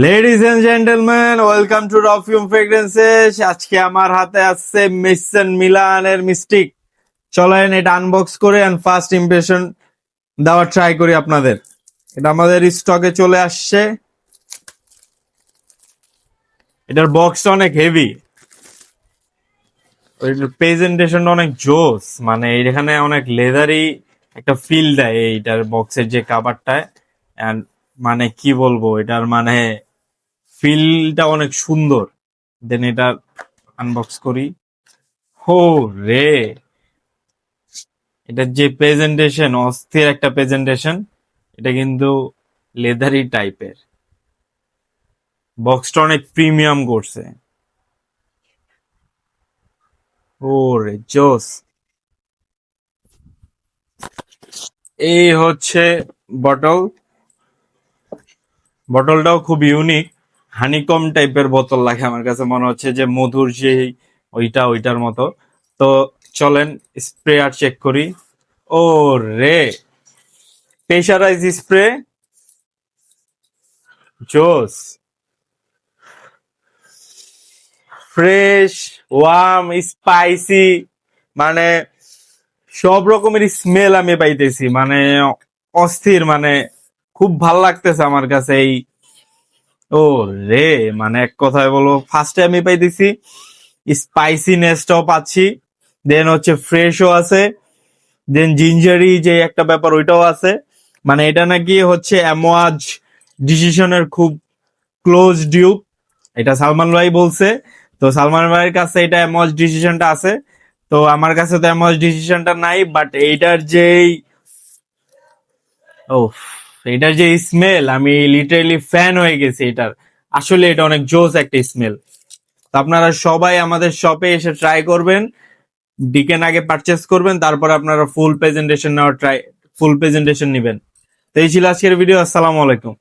Ladies and gentleman, welcome to rafium fragrances. আজকে আমার হাতে আছে মেসন মিলানের মিস্টিক। চলেন এটা আনবক্স করে এন্ড ফার্স্ট ইমপ্রেশন দেওয়ার ট্রাই করি আপনাদের। এটা আমাদের স্টকে চলে আসছে। এটার বক্সটা অনেক হেভি, এটার প্রেজেন্টেশনটা অনেক জোস, মানে এখানে অনেক লেদারি একটা ফিল দেয় এইটার বক্সের যে কাভারটায়। এন্ড মানে কি বলবো, এটার মানে ফিলটা অনেক সুন্দর। দেন এটা আনবক্স করি। হো রে, এটার যে প্রেজেন্টেশন, অস্থির একটা প্রেজেন্টেশন। এটা কিন্তু লেদারি টাইপের, বক্সটা অনেক প্রিমিয়াম করছে। ও রে জোস। এই হচ্ছে বটল। বটলটাও খুব ইউনিক, হানিকম টাইপের বোতল লাগে আমার কাছে, মনে হচ্ছে যে মধুর যে ওইটার মতো। তো চলেন স্প্রে আর চেক করি। ও রে, প্রেশারাইজ স্প্রে, জোস, ফ্রেশ, ওয়ার্ম, স্পাইসি, মানে সব রকমের স্মেল আমি পাইতেছি, মানে অস্থির, মানে খুব ভাল লাগতেছে আমার কাছে এই। ও রে, মানে এক কথায় বলবো, ফার্স্টে আমি পাইতেছি স্পাইসিনেসটাও পাচ্ছি, দেন হচ্ছে ফ্রেশও আছে, দেন জিঞ্জারি যে একটা ব্যাপার ওইটাও আছে। মানে এটা নাকি হচ্ছে অ্যামোয়াজ ডিসিশনের খুব ক্লোজ ডিউপ, এটা সালমান ভাই বলছে। তো সালমান ভাইয়ের কাছে এটা অ্যামোয়াজ ডিসিশনটা আছে, তো আমার কাছে তো অ্যামোয়াজ ডিসিশনটা নাই। বাট এইটার যেই, ও, এটার যে স্মেল, আমি লিটারেলি ফ্যান হয়ে গেছি এটার। আসলে এটা অনেক জোস একটা স্মেল। তো আপনারা সবাই আমাদের শপে এসে ট্রাই করবেন, ডিকেন আগে পারচেস করবেন, তারপর আপনারা ফুল প্রেজেন্টেশন নেওয়ার ফুল প্রেজেন্টেশন নেবেন। তো এই ছিল আজকের ভিডিও। আসসালামু আলাইকুম।